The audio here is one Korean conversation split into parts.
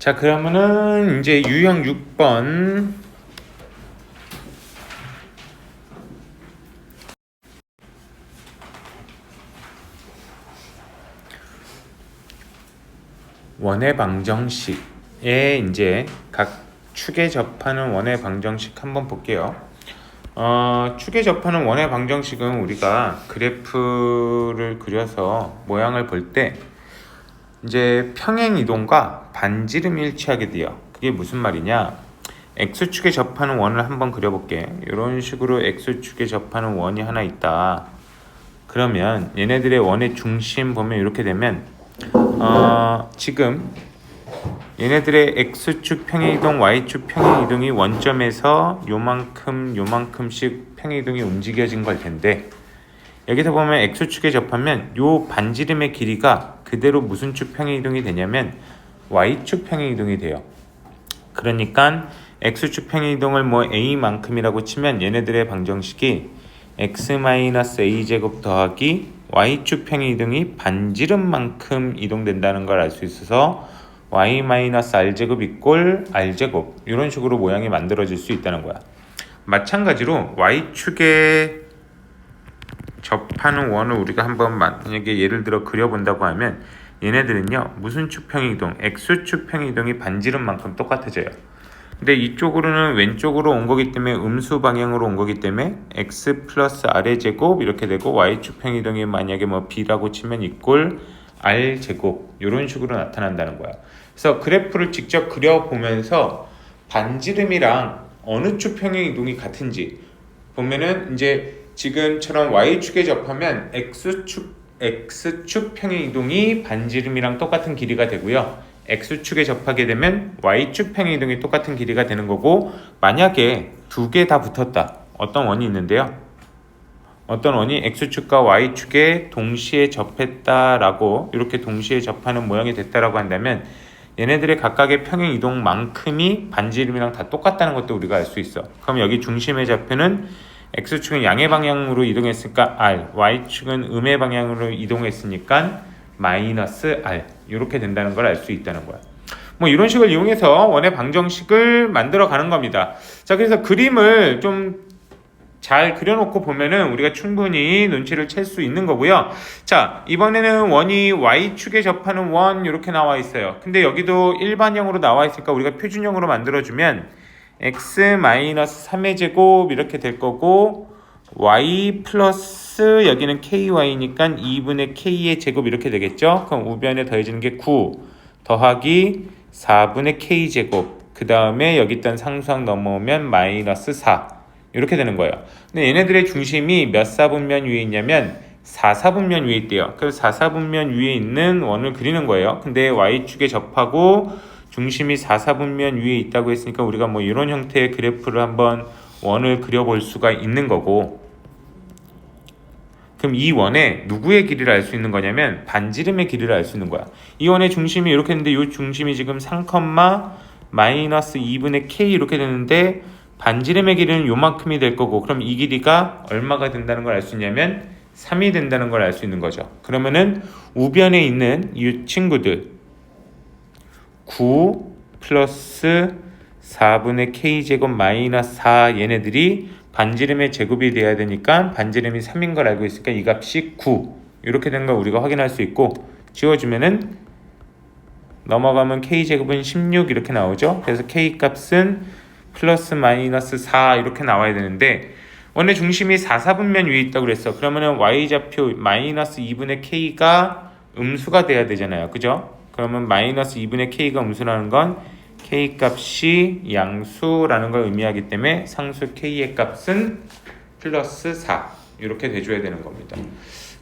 자, 그러면은 이제 유형 6번 원의 방정식에 이제 각 축에 접하는 원의 방정식 한번 볼게요. 축에 접하는 원의 방정식은 우리가 그래프를 그려서 모양을 볼 때 이제 평행 이동과 반지름 일치하게 돼요. 그게 무슨 말이냐? x축에 접하는 원을 한번 그려볼게. 이런 식으로 x축에 접하는 원이 하나 있다. 그러면 얘네들의 원의 중심 보면 이렇게 되면 지금 얘네들의 x축 평행이동, y축 평행이동이 원점에서 요만큼씩 평행이동이 움직여진 걸 텐데, 여기서 보면 x축에 접하면 요 반지름의 길이가 그대로 무슨 축 평행이동이 되냐면 y축 평행이동이 돼요. 그러니까 x축 평행이동을 뭐 a만큼이라고 치면 얘네들의 방정식이 x-a제곱 더하기 y축 평행이동이 반지름만큼 이동된다는 걸 알 수 있어서 y-r제곱 이꼴 r제곱, 이런 식으로 모양이 만들어질 수 있다는 거야. 마찬가지로 y축에 접하는 원을 우리가 한번 만약에 예를 들어 그려본다고 하면 얘네들은요 무슨 축 평행이동? x축 평행이동이 반지름만큼 똑같아져요. 근데 이쪽으로는 왼쪽으로 온 거기 때문에 음수 방향으로 온 거기 때문에 x 플러스 r의 제곱 이렇게 되고, y축 평행이동이 만약에 뭐 b라고 치면 이꼴 r 제곱, 이런 식으로 나타난다는 거야. 그래서 그래프를 직접 그려보면서 반지름이랑 어느 축 평행이동이 같은지 보면은 이제 지금처럼 y축에 접하면 x축 평행이동이 반지름이랑 똑같은 길이가 되고요. x축에 접하게 되면 y축 평행이동이 똑같은 길이가 되는 거고, 만약에 두 개 다 붙었다. 어떤 원이 있는데요. 어떤 원이 x축과 y축에 동시에 접했다라고, 이렇게 동시에 접하는 모양이 됐다라고 한다면 얘네들의 각각의 평행이동만큼이 반지름이랑 다 똑같다는 것도 우리가 알 수 있어. 그럼 여기 중심의 좌표는 x축은 양의 방향으로 이동했으니까 r, y축은 음의 방향으로 이동했으니까 마이너스 r, 이렇게 된다는 걸 알 수 있다는 거야. 뭐 이런 식을 이용해서 원의 방정식을 만들어 가는 겁니다. 자, 그래서 그림을 좀 잘 그려놓고 보면은 우리가 충분히 눈치를 챌 수 있는 거고요. 자, 이번에는 원이 y축에 접하는 원 이렇게 나와 있어요. 근데 여기도 일반형으로 나와 있으니까 우리가 표준형으로 만들어주면 x-3의 제곱 이렇게 될 거고, y 플러스 여기는 ky니까 2분의 k의 제곱 이렇게 되겠죠. 그럼 우변에 더해지는 게 9 더하기 4분의 k제곱, 그 다음에 여기 있던 상수항 넘어오면 마이너스 4, 이렇게 되는 거예요. 근데 얘네들의 중심이 몇 사분면 위에 있냐면 4사분면 위에 있대요. 그래서 4사분면 위에 있는 원을 그리는 거예요. 근데 y축에 접하고 중심이 4사분면 위에 있다고 했으니까 우리가 뭐 이런 형태의 그래프를 한번 원을 그려볼 수가 있는 거고, 그럼 이 원의 누구의 길이를 알 수 있는 거냐면 반지름의 길이를 알 수 있는 거야. 이 원의 중심이 이렇게 했는데 이 중심이 지금 3, 마이너스 2분의 k 이렇게 되는데 반지름의 길이는 요만큼이 될 거고, 그럼 이 길이가 얼마가 된다는 걸 알 수 있냐면 3이 된다는 걸 알 수 있는 거죠. 그러면은 우변에 있는 이 친구들 9 플러스 4분의 k제곱 마이너스 4, 얘네들이 반지름의 제곱이 돼야 되니까 반지름이 3인 걸 알고 있으니까 이 값이 9, 이렇게 된 걸 우리가 확인할 수 있고, 지워주면은 넘어가면 k제곱은 16 이렇게 나오죠. 그래서 k값은 플러스 마이너스 4 이렇게 나와야 되는데 원의 중심이 4사분면 위에 있다고 그랬어. 그러면은 y좌표 마이너스 2분의 k가 음수가 돼야 되잖아요. 그죠? 그러면 마이너스 2분의 k가 음수라는 건 k값이 양수라는 걸 의미하기 때문에 상수 k의 값은 플러스 4, 이렇게 돼줘야 되는 겁니다.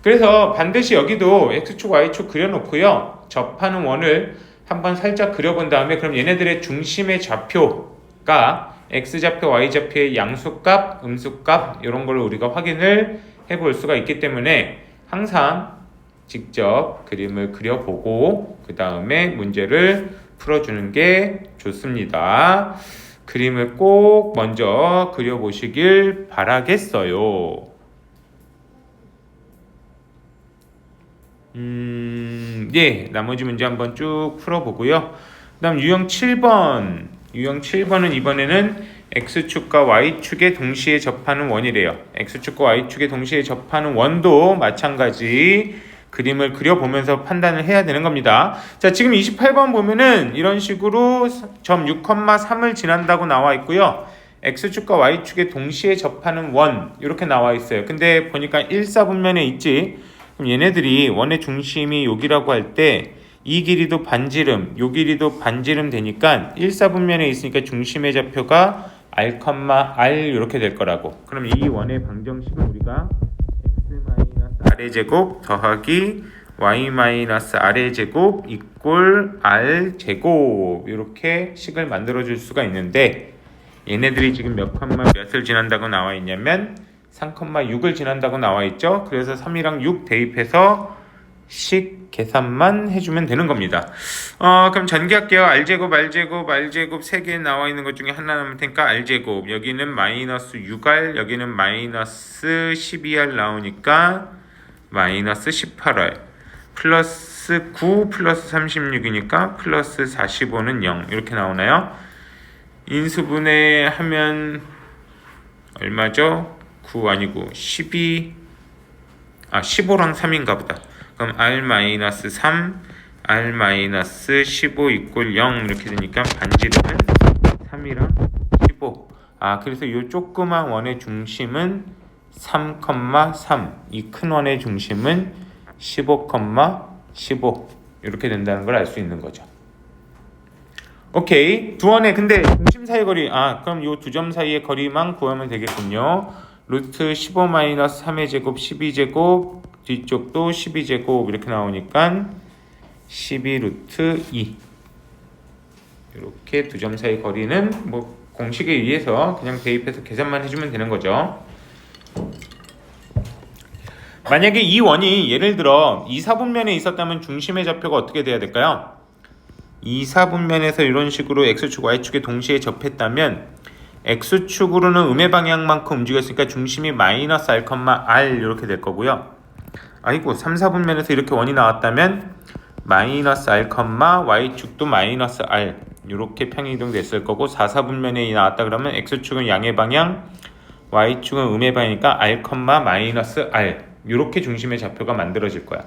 그래서 반드시 여기도 x축 y축 그려놓고요, 접하는 원을 한번 살짝 그려본 다음에 그럼 얘네들의 중심의 좌표가 x좌표 y좌표의 양수값 음수값 이런 걸 우리가 확인을 해볼 수가 있기 때문에 항상 직접 그림을 그려보고 그 다음에 문제를 풀어주는 게 좋습니다. 그림을 꼭 먼저 그려보시길 바라겠어요. 예, 나머지 문제 한번 쭉 풀어보고요. 다음 유형 7번. 유형 7번은 이번에는 X축과 Y축에 동시에 접하는 원이래요. X축과 Y축에 동시에 접하는 원도 마찬가지 그림을 그려보면서 판단을 해야 되는 겁니다. 자, 지금 28번 보면은 이런 식으로 점 6,3을 지난다고 나와 있고요. X축과 Y축에 동시에 접하는 원 이렇게 나와 있어요. 근데 보니까 1사분면에 있지. 그럼 얘네들이 원의 중심이 여기라고 할 때 이 길이도 반지름, 요 길이도 반지름 되니까 1사분면에 있으니까 중심의 좌표가 r, r 이렇게 될 거라고. 그럼 이 원의 방정식은 우리가 x-r의 제곱 더하기 y-r의 제곱 이꼴 r 제곱 이렇게 식을 만들어 줄 수가 있는데 얘네들이 지금 몇 컴마 몇을 지난다고 나와 있냐면 3,6을 지난다고 나와 있죠. 그래서 3이랑 6 대입해서 식 계산만 해주면 되는 겁니다. 그럼 전개할게요. r제곱, r제곱, r제곱 3개 나와 있는 것 중에 하나 남을 테니까 r제곱. 여기는 마이너스 6r, 여기는 마이너스 12r 나오니까 마이너스 18r. 플러스 9 플러스 36이니까 플러스 45는 0. 이렇게 나오나요? 인수분해하면 얼마죠? 9 아니고 12, 15랑 3인가 보다. 그럼 r-3, r-15 이꼴 0 이렇게 되니까 반지름은 3이랑 15. 그래서 이 조그만 원의 중심은 3,3, 이 큰 원의 중심은 15,15 이렇게 된다는 걸 알 수 있는 거죠. 오케이. 두 원의 근데 중심 사이 거리 그럼 이 두 점 사이의 거리만 구하면 되겠군요. 루트 15-3의 제곱 12제곱 뒤쪽도 12제곱 이렇게 나오니까 12 루트 2 이렇게 두 점 사이 거리는 뭐 공식에 의해서 그냥 대입해서 계산만 해주면 되는 거죠. 만약에 이 원이 예를 들어 2사분면에 있었다면 중심의 좌표가 어떻게 돼야 될까요? 2사분면에서 이런 식으로 X축, Y축에 동시에 접했다면 X축으로는 음의 방향만큼 움직였으니까 중심이 마이너스 R, R 이렇게 될 거고요. 3사분면에서 이렇게 원이 나왔다면 마이너스 R, Y축도 마이너스 R 이렇게 평행이동 됐을 거고 4사분면에 나왔다 그러면 X축은 양의 방향, Y축은 음의 방향이니까 R, 마이너스 R 이렇게 중심의 좌표가 만들어질 거야.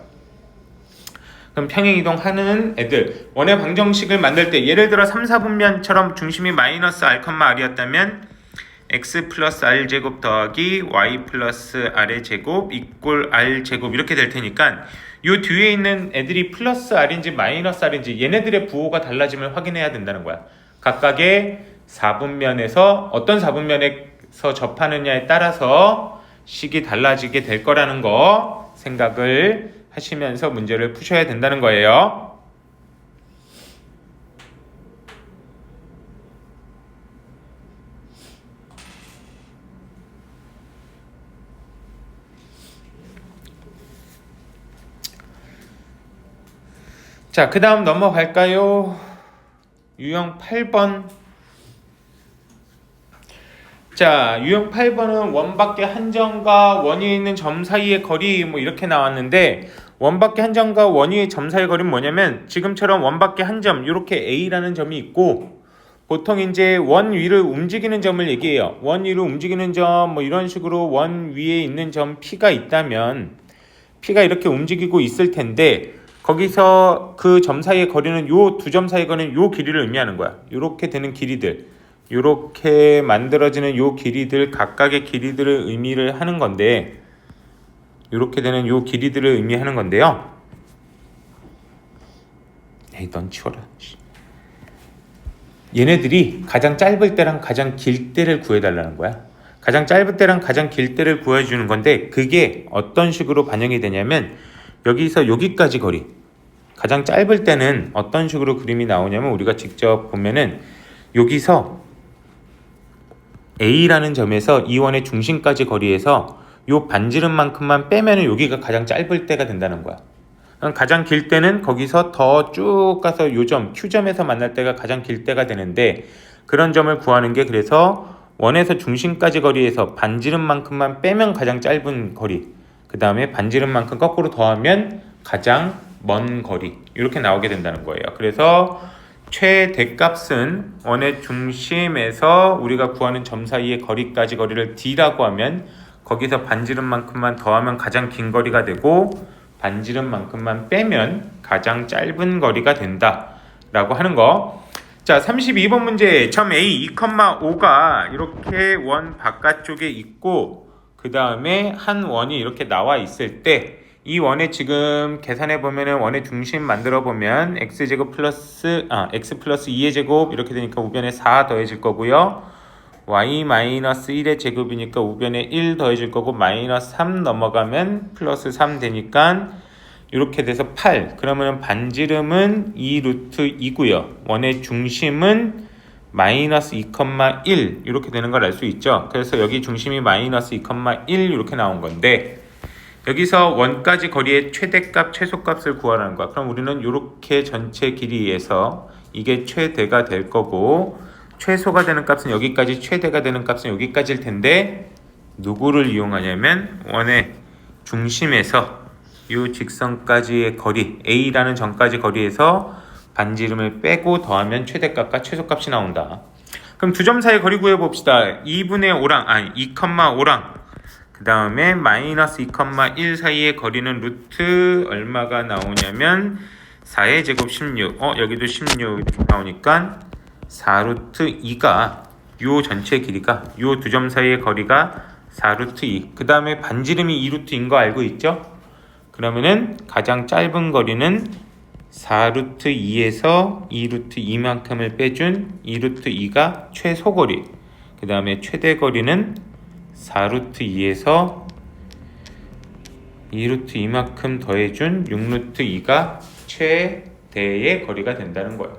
그럼 평행이동하는 애들 원의 방정식을 만들 때 예를 들어 3, 4분면처럼 중심이 마이너스 R, R이었다면 x 플러스 r 제곱 더하기 y 플러스 r의 제곱 이꼴 r 제곱 이렇게 될 테니까 요 뒤에 있는 애들이 플러스 r인지 마이너스 r인지 얘네들의 부호가 달라짐을 확인해야 된다는 거야. 각각의 4분면에서 어떤 4분면에서 접하느냐에 따라서 식이 달라지게 될 거라는 거 생각을 하시면서 문제를 푸셔야 된다는 거예요. 자, 그 다음 넘어갈까요? 유형 8번. 자, 유형 8번은 원 밖의 한 점과 원 위에 있는 점 사이의 거리 뭐 이렇게 나왔는데 원 밖의 한 점과 원 위의 점 사이의 거리는 뭐냐면 지금처럼 원 밖의 한 점 이렇게 A라는 점이 있고 보통 이제 원 위를 움직이는 점을 얘기해요. 원 위로 움직이는 점 뭐 이런 식으로 원 위에 있는 점 P가 있다면 P가 이렇게 움직이고 있을 텐데 거기서 그 점 사이의 거리는 요 두 점 사이의 거리는 요 길이를 의미하는 거야. 요렇게 되는 길이들, 요렇게 만들어지는 요 길이들 각각의 길이들을 의미를 하는 건데 요렇게 되는 요 길이들을 의미하는 건데요. 에이, 넌 치워라. 얘네들이 가장 짧을 때랑 가장 길 때를 구해달라는 거야. 가장 짧을 때랑 가장 길 때를 구해주는 건데 그게 어떤 식으로 반영이 되냐면 여기서 여기까지 거리, 가장 짧을 때는 어떤 식으로 그림이 나오냐면 우리가 직접 보면은 여기서 A라는 점에서 이 원의 중심까지 거리에서 요 반지름만큼만 빼면은 여기가 가장 짧을 때가 된다는 거야. 가장 길 때는 거기서 더 쭉 가서 요 점 Q점에서 만날 때가 가장 길 때가 되는데 그런 점을 구하는 게 그래서 원에서 중심까지 거리에서 반지름만큼만 빼면 가장 짧은 거리, 그 다음에 반지름만큼 거꾸로 더하면 가장 먼 거리 이렇게 나오게 된다는 거예요. 그래서 최대값은 원의 중심에서 우리가 구하는 점 사이의 거리까지 거리를 d라고 하면 거기서 반지름만큼만 더하면 가장 긴 거리가 되고 반지름만큼만 빼면 가장 짧은 거리가 된다 라고 하는 거. 자, 32번 문제 점 A 2,5가 이렇게 원 바깥쪽에 있고 그 다음에 한 원이 이렇게 나와 있을 때 이 원의 지금 계산해 보면은 원의 중심 만들어 보면 x제곱 플러스 x 플러스 2의 제곱 이렇게 되니까 우변에 4 더해질 거고요. y 마이너스 1의 제곱이니까 우변에 1 더해질 거고 마이너스 3 넘어가면 플러스 3 되니까 이렇게 돼서 8. 그러면은 반지름은 2 루트 2고요. 원의 중심은 마이너스 2,1 이렇게 되는 걸 알 수 있죠. 그래서 여기 중심이 마이너스 2,1 이렇게 나온 건데 여기서 원까지 거리의 최대값, 최소값을 구하라는 거야. 그럼 우리는 이렇게 전체 길이에서 이게 최대가 될 거고 최소가 되는 값은 여기까지, 최대가 되는 값은 여기까지일 텐데 누구를 이용하냐면 원의 중심에서 이 직선까지의 거리 A라는 점까지 거리에서 반지름을 빼고 더하면 최대값과 최소값이 나온다. 그럼 두 점 사이 거리 구해봅시다. 2분의 5랑 2,5랑 그 다음에 마이너스 2,1 사이의 거리는 루트 얼마가 나오냐면 4의 제곱 16 여기도 16 나오니까 4 루트 2가 요 전체 길이가 요 두 점 사이의 거리가 4 루트 2 그 다음에 반지름이 2 루트인 거 알고 있죠? 그러면은 가장 짧은 거리는 4 루트 2에서 2 루트 2만큼을 빼준 2 루트 2가 최소 거리 그 다음에 최대 거리는 4 루트 2에서 2 루트 2만큼 더해준 6 루트 2가 최대의 거리가 된다는 거예요.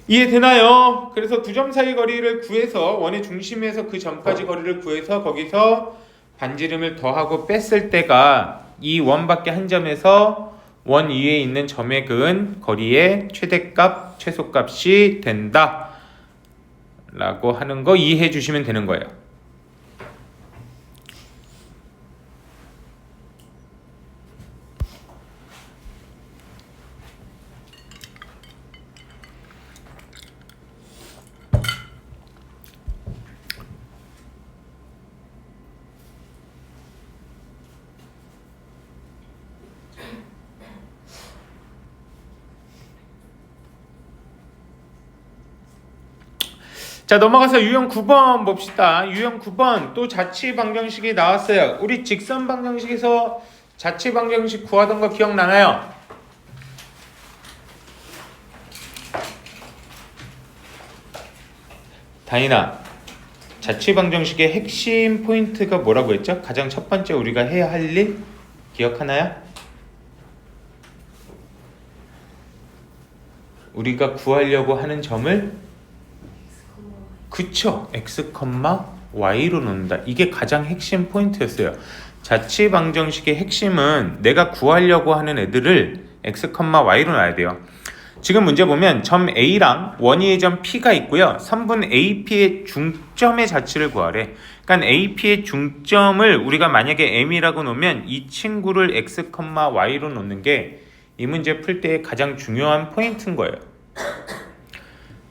이해되나요? 그래서 두 점 사이 거리를 구해서 원의 중심에서 그 점까지 거리를 구해서 거기서 반지름을 더하고 뺐을 때가 이 원밖에 한 점에서 원 위에 있는 점에 그은 거리의 최대값, 최소값이 된다 라고 하는 거 이해해 주시면 되는 거예요. 자, 넘어가서 유형 9번 봅시다. 유형 9번 또 자치 방정식이 나왔어요. 우리 직선 방정식에서 자치 방정식 구하던 거 기억나나요? 다인아, 자치 방정식의 핵심 포인트가 뭐라고 했죠? 가장 첫 번째 우리가 해야 할 일 기억하나요? 우리가 구하려고 하는 점을 그쵸, x, y로 놓는다. 이게 가장 핵심 포인트였어요. 자치 방정식의 핵심은 내가 구하려고 하는 애들을 x, y로 놔야 돼요. 지금 문제 보면 점 A랑 원위의 점 P가 있고요. 선분 AP의 중점의 자치를 구하래. 그러니까 AP의 중점을 우리가 만약에 M이라고 놓으면 이 친구를 x, y로 놓는 게 이 문제 풀 때의 가장 중요한 포인트인 거예요.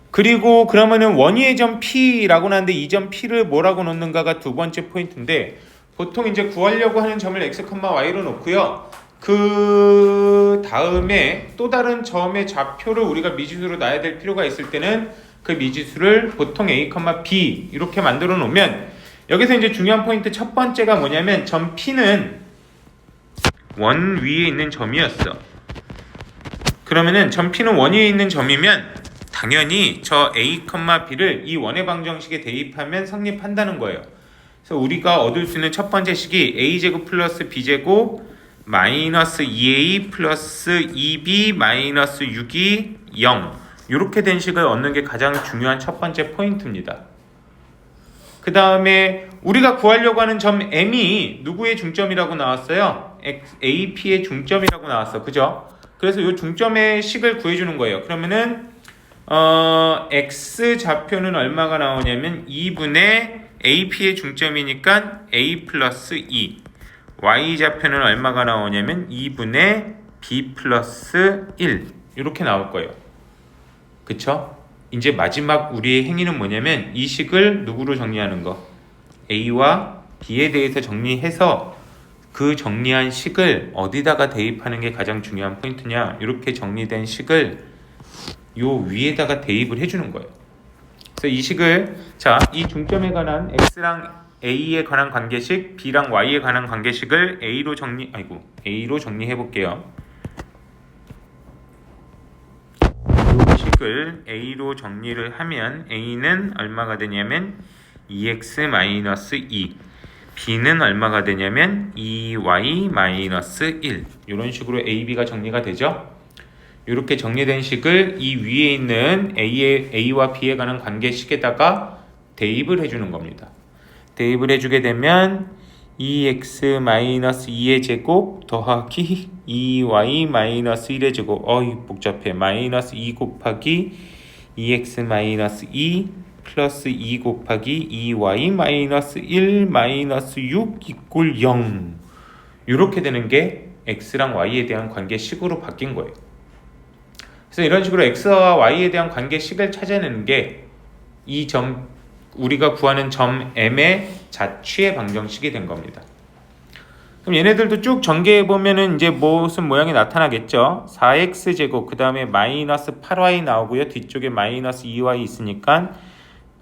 그리고 그러면은 원위의 점 P라고 하는데 이 점 P를 뭐라고 놓는가가 두 번째 포인트인데 보통 이제 구하려고 하는 점을 x, y로 놓고요. 그 다음에 또 다른 점의 좌표를 우리가 미지수로 놔야 될 필요가 있을 때는 그 미지수를 보통 a, b 이렇게 만들어 놓으면 여기서 이제 중요한 포인트 첫 번째가 뭐냐면 점 P는 원 위에 있는 점이었어. 그러면은 점 P는 원 위에 있는 점이면 당연히 저 a, b를 이 원의 방정식에 대입하면 성립한다는 거예요. 그래서 우리가 얻을 수 있는 첫 번째 식이 a제곱 플러스 b제곱 마이너스 2a 플러스 2b 마이너스 6이 0 이렇게 된 식을 얻는 게 가장 중요한 첫 번째 포인트입니다. 그 다음에 우리가 구하려고 하는 점 m이 누구의 중점이라고 나왔어요? AP의 중점이라고 나왔어. 그죠? 그래서 이 중점의 식을 구해주는 거예요. 그러면은 x 좌표는 얼마가 나오냐면 2분의 AP의 중점이니까 a 플러스 2 y좌표는 얼마가 나오냐면 2분의 b 플러스 1 이렇게 나올 거예요. 그쵸? 이제 마지막 우리의 행위는 뭐냐면 이 식을 누구로 정리하는 거? a와 b에 대해서 정리해서 그 정리한 식을 어디다가 대입하는 게 가장 중요한 포인트냐? 이렇게 정리된 식을 요 위에다가 대입을 해주는 거예요. 그래서 이 식을 이 중점에 관한 x랑 a에 관한 관계식, b랑 y에 관한 관계식을 a로 정리해 볼게요. 이 식을 a로 정리를 하면 a는 얼마가 되냐면 2x-2, b는 얼마가 되냐면 2y-1 이런 식으로 a, b가 정리가 되죠. 이렇게 정리된 식을 이 위에 있는 a와 b에 관한 관계식에다가 대입을 해주는 겁니다. 대입을 해주게 되면 2x-2의 제곱 더하기 2y-1의 제곱 복잡해. 마이너스 2 곱하기 2x-2 플러스 2 곱하기 2y-1 마이너스 6 이꼴 0 이렇게 되는 게 x랑 y에 대한 관계식으로 바뀐 거예요. 그래서 이런 식으로 x와 y에 대한 관계식을 찾아내는 게 이 우리가 구하는 점 m의 자취의 방정식이 된 겁니다. 그럼 얘네들도 쭉 전개해 보면은 이제 무슨 모양이 나타나겠죠. 4x제곱 그 다음에 마이너스 8y 나오고요. 뒤쪽에 마이너스 2y 있으니까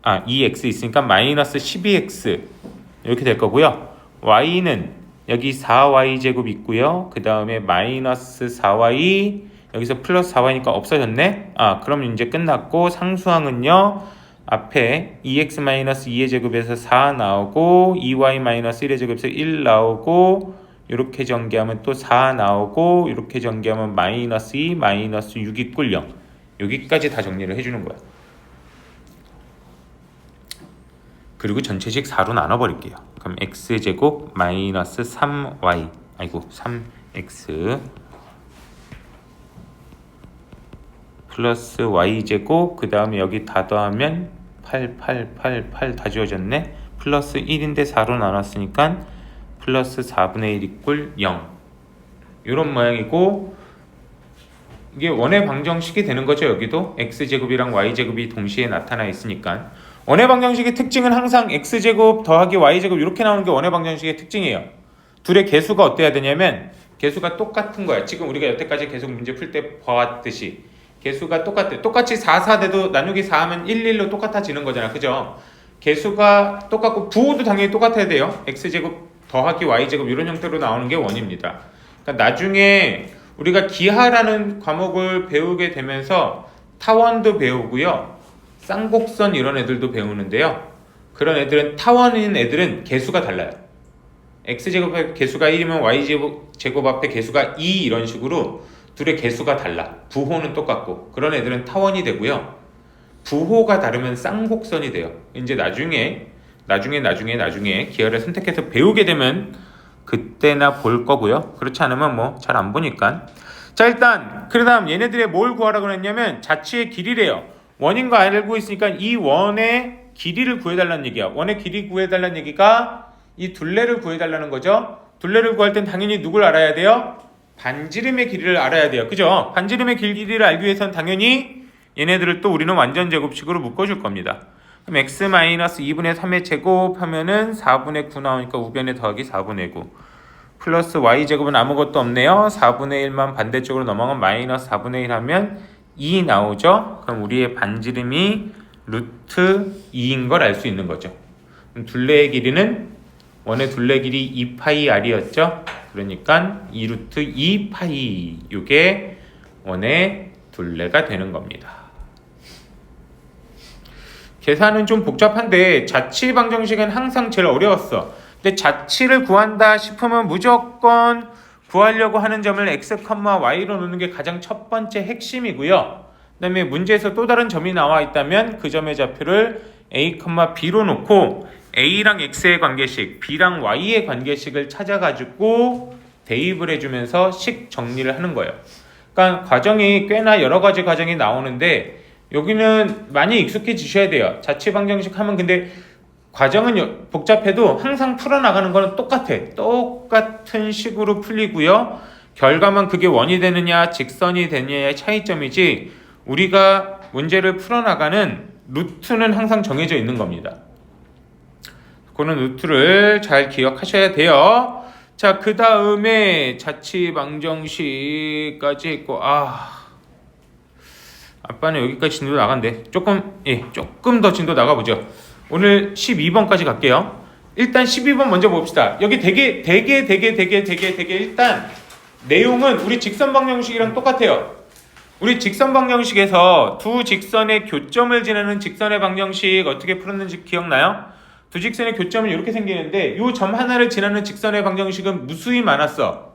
2x 있으니까 마이너스 12x 이렇게 될 거고요. y는 여기 4y제곱 있고요. 그 다음에 마이너스 4y 여기서 플러스 4y니까 없어졌네. 그럼 이제 끝났고 상수항은요. 앞에 2x-2의 제곱에서 4 나오고 2y-1의 제곱에서 1 나오고 이렇게 전개하면 또 4 나오고 이렇게 전개하면 마이너스 2, 마이너스 6이 꿀 0 여기까지 다 정리를 해주는 거야. 그리고 전체식 4로 나눠버릴게요. 그럼 x제곱 마이너스 3y 3x 플러스 y제곱 그 다음에 여기 다 더하면 8 다 지워졌네. 플러스 1인데 4로 나눴으니까 플러스 4분의 1 이꼴 0 이런 모양이고 이게 원의 방정식이 되는 거죠. 여기도 x제곱이랑 y제곱이 동시에 나타나 있으니까 원의 방정식의 특징은 항상 x제곱 더하기 y제곱 이렇게 나오는 게 원의 방정식의 특징이에요. 둘의 개수가 어때야 되냐면 개수가 똑같은 거야. 지금 우리가 여태까지 계속 문제 풀 때 봐왔듯이 개수가 똑같아. 똑같이 4 돼도 나누기 4하면 1로 똑같아지는 거잖아. 그죠? 개수가 똑같고 부호도 당연히 똑같아야 돼요. x제곱 더하기 y제곱 이런 형태로 나오는 게 원입니다. 그러니까 나중에 우리가 기하라는 과목을 배우게 되면서 타원도 배우고요. 쌍곡선 이런 애들도 배우는데요. 그런 애들은 타원인 애들은 개수가 달라요. x제곱 앞에 개수가 1이면 y제곱 앞에 개수가 2 이런 식으로 둘의 개수가 달라. 부호는 똑같고 그런 애들은 타원이 되고요. 부호가 다르면 쌍곡선이 돼요. 이제 나중에 기하를 선택해서 배우게 되면 그때나 볼 거고요. 그렇지 않으면 뭐 잘 안 보니까. 자, 일단 그 다음 얘네들의 뭘 구하라고 했냐면 자취의 길이래요. 원인 거 알고 있으니까 이 원의 길이를 구해달라는 얘기야. 원의 길이 구해달라는 얘기가 이 둘레를 구해달라는 거죠. 둘레를 구할 땐 당연히 누굴 알아야 돼요? 반지름의 길이를 알아야 돼요. 그죠? 반지름의 길이를 알기 위해서는 당연히 얘네들을 또 우리는 완전 제곱식으로 묶어줄 겁니다. 그럼 x-2분의 3의 제곱 하면은 4분의 9 나오니까 우변에 더하기 4분의 9 플러스 y제곱은 아무것도 없네요. 4분의 1만 반대쪽으로 넘어가면 마이너스 4분의 1 하면 2 나오죠. 그럼 우리의 반지름이 루트 2인 걸 알 수 있는 거죠. 그럼 둘레의 길이는 원의 둘레 길이 2파이 r이었죠. 그러니까 2루트 2파이 이게 원의 둘레가 되는 겁니다. 계산은 좀 복잡한데 자취 방정식은 항상 제일 어려웠어. 근데 자취를 구한다 싶으면 무조건 구하려고 하는 점을 x, y로 놓는 게 가장 첫 번째 핵심이고요. 그 다음에 문제에서 또 다른 점이 나와 있다면 그 점의 좌표를 a, b로 놓고 a랑 x의 관계식, b랑 y의 관계식을 찾아가지고 대입을 해주면서 식 정리를 하는 거예요. 그러니까 과정이 꽤나 여러 가지 과정이 나오는데 여기는 많이 익숙해지셔야 돼요. 자취 방정식 하면 근데 과정은 복잡해도 항상 풀어나가는 거는 똑같아. 똑같은 식으로 풀리고요. 결과만 그게 원이 되느냐 직선이 되느냐의 차이점이지 우리가 문제를 풀어나가는 루트는 항상 정해져 있는 겁니다. 그런 루트를 잘 기억하셔야 돼요. 자, 그 다음에 자취방정식까지 있고 아빠는 여기까지 진도 나간대. 조금 더 진도 나가보죠. 오늘 12번까지 갈게요. 일단 12번 먼저 봅시다. 여기 되게 일단 내용은 우리 직선방정식이랑 똑같아요. 우리 직선방정식에서 두 직선의 교점을 지나는 직선의 방정식 어떻게 풀었는지 기억나요? 두 직선의 교점은 이렇게 생기는데 이 점 하나를 지나는 직선의 방정식은 무수히 많았어.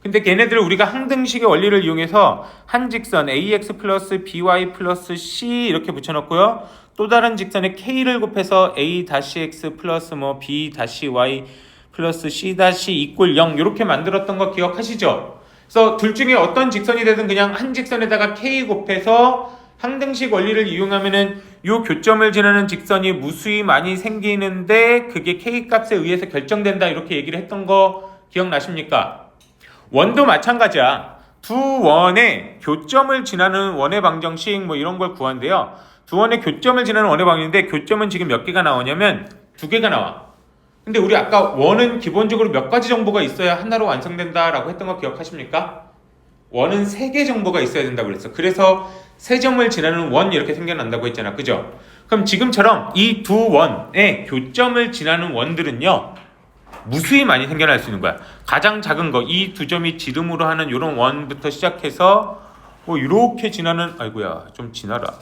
근데 걔네들을 우리가 항등식의 원리를 이용해서 한 직선 ax 플러스 by 플러스 c 이렇게 붙여놓고요. 또 다른 직선에 k를 곱해서 a-x 플러스 b-y 플러스 c-= 0 이렇게 만들었던 거 기억하시죠? 그래서 둘 중에 어떤 직선이 되든 그냥 한 직선에다가 k 곱해서 항등식 원리를 이용하면은 이 교점을 지나는 직선이 무수히 많이 생기는데 그게 k 값에 의해서 결정된다 이렇게 얘기를 했던 거 기억나십니까? 원도 마찬가지야. 두 원의 교점을 지나는 원의 방정식 이런 걸 구한대요. 두 원의 교점을 지나는 원의 방정식인데 교점은 지금 몇 개가 나오냐면 2개가 나와. 근데 우리 아까 원은 기본적으로 몇 가지 정보가 있어야 하나로 완성된다라고 했던 거 기억하십니까? 원은 3개 정보가 있어야 된다고 그랬어. 그래서 세 점을 지나는 원 이렇게 생겨난다고 했잖아. 그죠? 그럼 지금처럼 이 두 원의 교점을 지나는 원들은요. 무수히 많이 생겨날 수 있는 거야. 가장 작은 거, 이 두 점이 지름으로 하는 이런 원부터 시작해서 이렇게 지나는, 아이고야, 좀 지나라.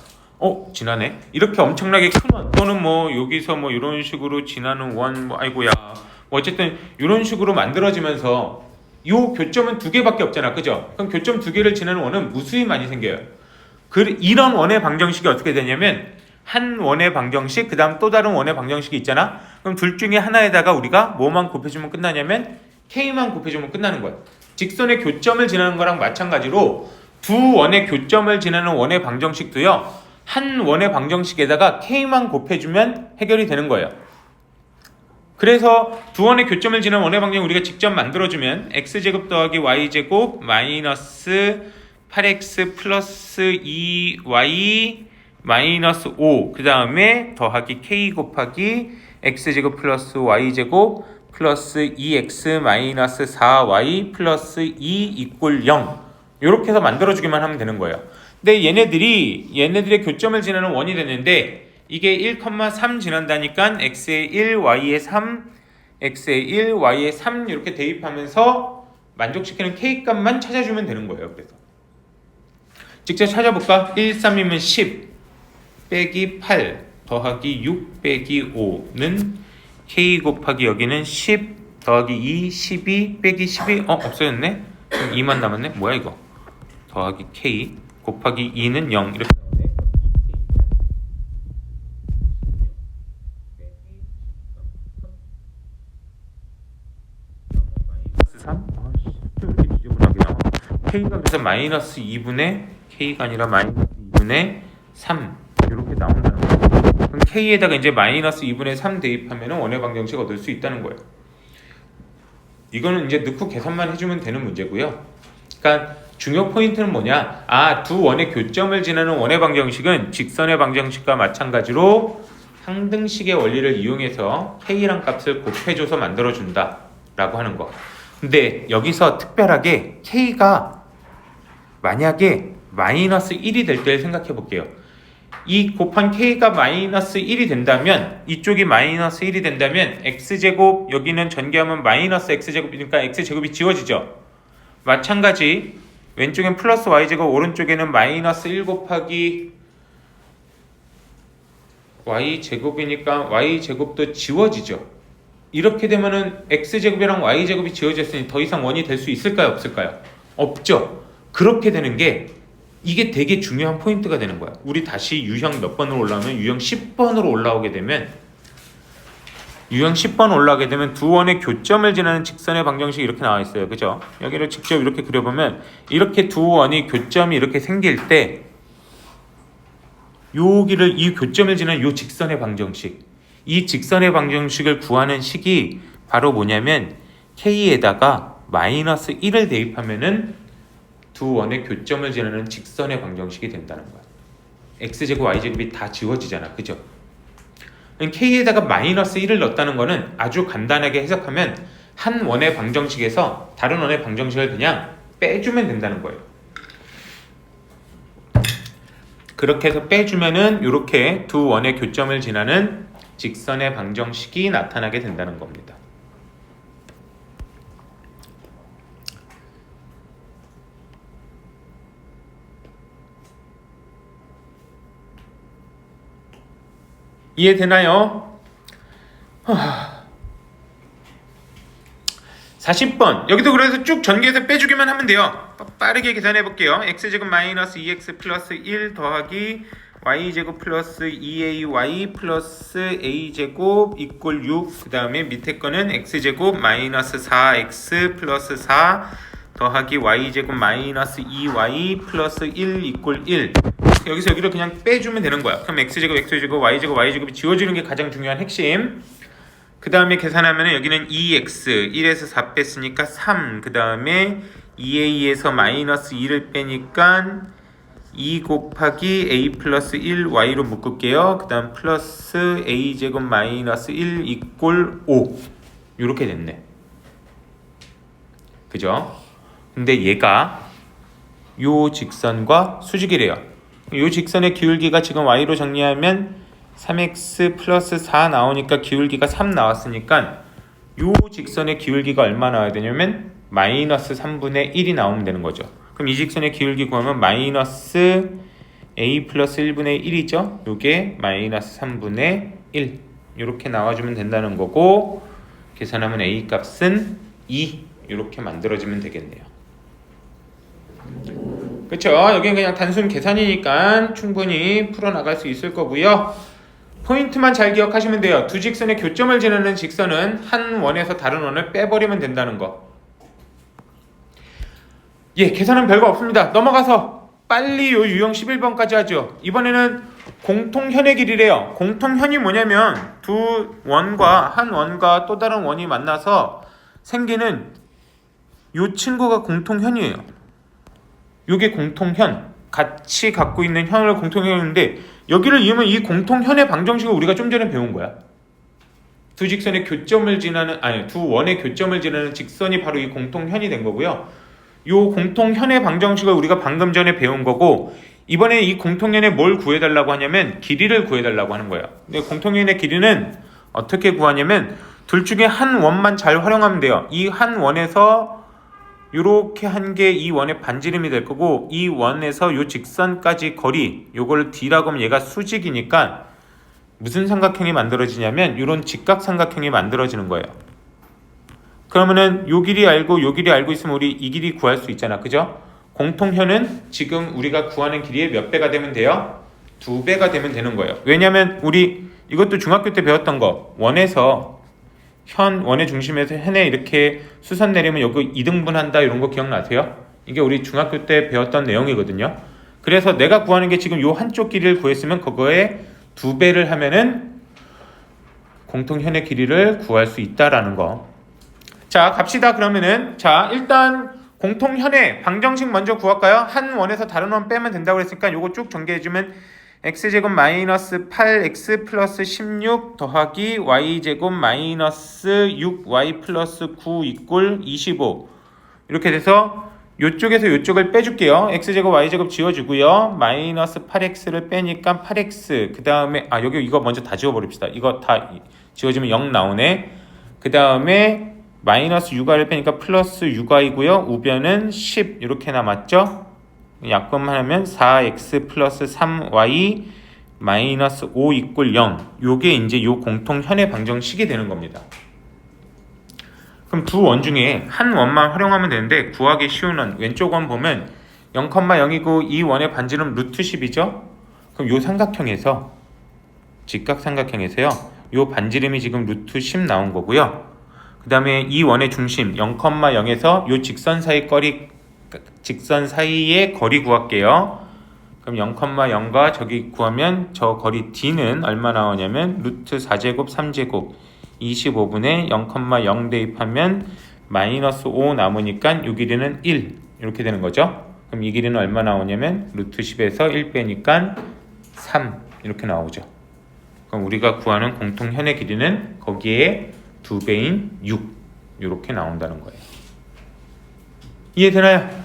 지나네. 이렇게 엄청나게 큰 원, 또는 여기서 이런 식으로 지나는 원, 아이고야. 어쨌든 이런 식으로 만들어지면서 이 교점은 2개밖에 없잖아, 그죠? 그럼 교점 2개를 지나는 원은 무수히 많이 생겨요. 이런 원의 방정식이 어떻게 되냐면 한 원의 방정식, 그 다음 또 다른 원의 방정식이 있잖아. 그럼 둘 중에 하나에다가 우리가 뭐만 곱해주면 끝나냐면 k만 곱해주면 끝나는 거야. 직선의 교점을 지나는 거랑 마찬가지로 두 원의 교점을 지나는 원의 방정식도요. 한 원의 방정식에다가 k만 곱해주면 해결이 되는 거예요. 그래서 두 원의 교점을 지나는 원의 방정식 우리가 직접 만들어주면 x제곱 더하기 y제곱 마이너스 8x 플러스 2y 마이너스 5 그 다음에 더하기 k 곱하기 x제곱 플러스 y제곱 플러스 2x 마이너스 4y 플러스 2 = 0 이렇게 해서 만들어주기만 하면 되는 거예요. 근데 얘네들의 교점을 지나는 원이 되는데 이게 1,3 지난다니까 x에 1, y에 3, x에 1, y에 3 이렇게 대입하면서 만족시키는 k 값만 찾아주면 되는 거예요. 그래서 직접 찾아볼까? 1, 3이면 10 빼기 8 더하기 6 빼기 5는 k 곱하기 여기는 10 더하기 2 12 빼기 12 없어졌네? 그럼 2만 남았네? 뭐야 이거? 더하기 k 곱하기 2는 0 이렇게 나오네. 3? 왜 이렇게 지저분하게 나와? k가 그래서 마이너스 2분의 k가 아니라 마이너스 2분의 3 이렇게 나온다는 거예요. 그럼 k에다가 이제 마이너스 2분의 3 대입하면 원의 방정식 얻을 수 있다는 거예요. 이거는 이제 넣고 계산만 해주면 되는 문제고요. 그러니까 중요 포인트는 뭐냐? 두 원의 교점을 지나는 원의 방정식은 직선의 방정식과 마찬가지로 항등식의 원리를 이용해서 k랑 값을 곱해줘서 만들어준다 라고 하는 거. 근데 여기서 특별하게 k가 만약에 마이너스 1이 될 때를 생각해 볼게요. 이 곱한 k가 마이너스 1이 된다면 이쪽이 마이너스 1이 된다면 x제곱 여기는 전개하면 마이너스 x제곱이니까 x제곱이 지워지죠. 마찬가지 왼쪽엔 플러스 y제곱 오른쪽에는 마이너스 1 곱하기 y제곱이니까 y제곱도 지워지죠. 이렇게 되면은 x제곱이랑 y제곱이 지워졌으니 더 이상 원이 될 수 있을까요? 없을까요? 없죠. 그렇게 되는 게 이게 되게 중요한 포인트가 되는 거야. 우리 다시 유형 몇 번으로 올라오면 유형 10번으로 올라오게 되면 유형 10번 올라가게 되면 두 원의 교점을 지나는 직선의 방정식이 이렇게 나와 있어요. 그죠? 여기를 직접 이렇게 그려보면 이렇게 두 원이 교점이 이렇게 생길 때 여기를 이 교점을 지나는 이 직선의 방정식 이 직선의 방정식을 구하는 식이 바로 뭐냐면 K에다가 마이너스 1을 대입하면은 두 원의 교점을 지나는 직선의 방정식이 된다는 거야. X제곱 Y제곱이 다 지워지잖아. 그죠? K에다가 마이너스 1을 넣었다는 거는 아주 간단하게 해석하면 한 원의 방정식에서 다른 원의 방정식을 그냥 빼주면 된다는 거예요. 그렇게 해서 빼주면은 이렇게 두 원의 교점을 지나는 직선의 방정식이 나타나게 된다는 겁니다. 이해되나요? 40번 여기도 그래서 쭉 전개해서 빼주기만 하면 돼요. 빠르게 계산해 볼게요. x제곱 마이너스 2x 플러스 1 더하기 y제곱 플러스 2ay 플러스 a제곱 이꼴 6. 그 다음에 밑에 거는 x제곱 마이너스 4x 플러스 4 더하기 y제곱 마이너스 2y 플러스 1 이꼴 1. 여기서 여기를 그냥 빼주면 되는 거야. 그럼 x제곱 x제곱 y제곱 y제곱이 지워지는 게 가장 중요한 핵심. 그 다음에 계산하면 여기는 2x 1에서 4 뺐으니까 3. 그 다음에 2a에서 마이너스 2를 빼니까 2 곱하기 a 플러스 1 y로 묶을게요. 그 다음 플러스 a제곱 마이너스 1 이꼴 5. 이렇게 됐네. 그죠? 근데 얘가 요 직선과 수직이래요. 요 직선의 기울기가 지금 y로 정리하면 3x 플러스 4 나오니까 기울기가 3 나왔으니까 요 직선의 기울기가 얼마 나와야 되냐면 마이너스 3분의 1이 나오면 되는 거죠. 그럼 이 직선의 기울기 구하면 마이너스 a 플러스 1분의 1이죠. 요게 마이너스 3분의 1 이렇게 나와주면 된다는 거고, 계산하면 a 값은 2 이렇게 만들어지면 되겠네요. 그쵸? 여기는 그냥 단순 계산이니까 충분히 풀어나갈 수 있을 거고요. 포인트만 잘 기억하시면 돼요. 두 직선의 교점을 지나는 직선은 한 원에서 다른 원을 빼버리면 된다는 거. 예, 계산은 별거 없습니다. 넘어가서 빨리 요 유형 11번까지 하죠. 이번에는 공통현의 길이래요. 공통현이 뭐냐면 두 원과 한 원과 또 다른 원이 만나서 생기는 요 친구가 공통현이에요. 요게 공통현, 같이 갖고 있는 현을 공통현인데, 여기를 이으면 이 공통현의 방정식을 우리가 좀 전에 배운 거야. 두 직선의 교점을 지나는, 두 원의 교점을 지나는 직선이 바로 이 공통현이 된 거고요. 요 공통현의 방정식을 우리가 방금 전에 배운 거고, 이번에 이 공통현에 뭘 구해달라고 하냐면 길이를 구해달라고 하는 거예요. 근데 공통현의 길이는 어떻게 구하냐면 둘 중에 한 원만 잘 활용하면 돼요. 이 한 원에서 요렇게 한 게 이 원의 반지름이 될 거고, 이 원에서 요 직선까지 거리, 요걸 d라고 하면 얘가 수직이니까 무슨 삼각형이 만들어지냐면 요런 직각삼각형이 만들어지는 거예요. 그러면은 요 길이 알고 요 길이 알고 있으면 우리 이 길이 구할 수 있잖아. 그죠? 공통현은 지금 우리가 구하는 길이의 몇 배가 되면 돼요? 2배가 되면 되는 거예요. 왜냐면 우리 이것도 중학교 때 배웠던 거, 원에서 원의 중심에서 현에 이렇게 수선 내리면 여기 2등분 한다, 이런 거 기억나세요? 이게 우리 중학교 때 배웠던 내용이거든요. 그래서 내가 구하는 게 지금 요 한쪽 길이를 구했으면 그거에 2배를 하면은 공통현의 길이를 구할 수 있다라는 거. 자, 갑시다. 그러면은 자, 일단 공통현의 방정식 먼저 구할까요? 한 원에서 다른 원 빼면 된다고 했으니까 요거 쭉 전개해주면 x제곱 마이너스 8x 플러스 16 더하기 y제곱 마이너스 6y 플러스 9 이꼴 25. 이렇게 돼서 요쪽에서 요쪽을 빼줄게요. x제곱 y제곱 지워주고요. 마이너스 8x를 빼니까 8x. 그 다음에 여기 이거 먼저 다 지워버립시다. 이거 다 지워지면 0 나오네. 그 다음에 마이너스 6y를 빼니까 플러스 6y고요. 우변은 10 이렇게 남았죠. 약분만 하면 4x 플러스 3y 마이너스 5 이꼴 0. 요게 이제 요 공통현의 방정식이 되는 겁니다. 그럼 두 원 중에 한 원만 활용하면 되는데, 구하기 쉬운 원 왼쪽 원 보면 0,0이고 이 원의 반지름 루트 10이죠. 그럼 요 삼각형에서, 직각삼각형에서요, 요 반지름이 지금 루트 10 나온 거고요. 그 다음에 이 원의 중심 0,0에서 요 직선 사이의 거리 구할게요. 그럼 0,0과 저기 구하면 저 거리 D는 얼마 나오냐면 루트 4제곱 3제곱 25분의 0,0 대입하면 마이너스 5 남으니까 이 길이는 1 이렇게 되는 거죠. 그럼 이 길이는 얼마 나오냐면 루트 10에서 1 빼니까 3 이렇게 나오죠. 그럼 우리가 구하는 공통현의 길이는 거기에 2배인 6 이렇게 나온다는 거예요. 이해되나요?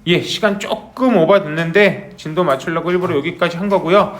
예, 시간 조금 오버됐는데 진도 맞추려고 일부러 여기까지 한 거고요.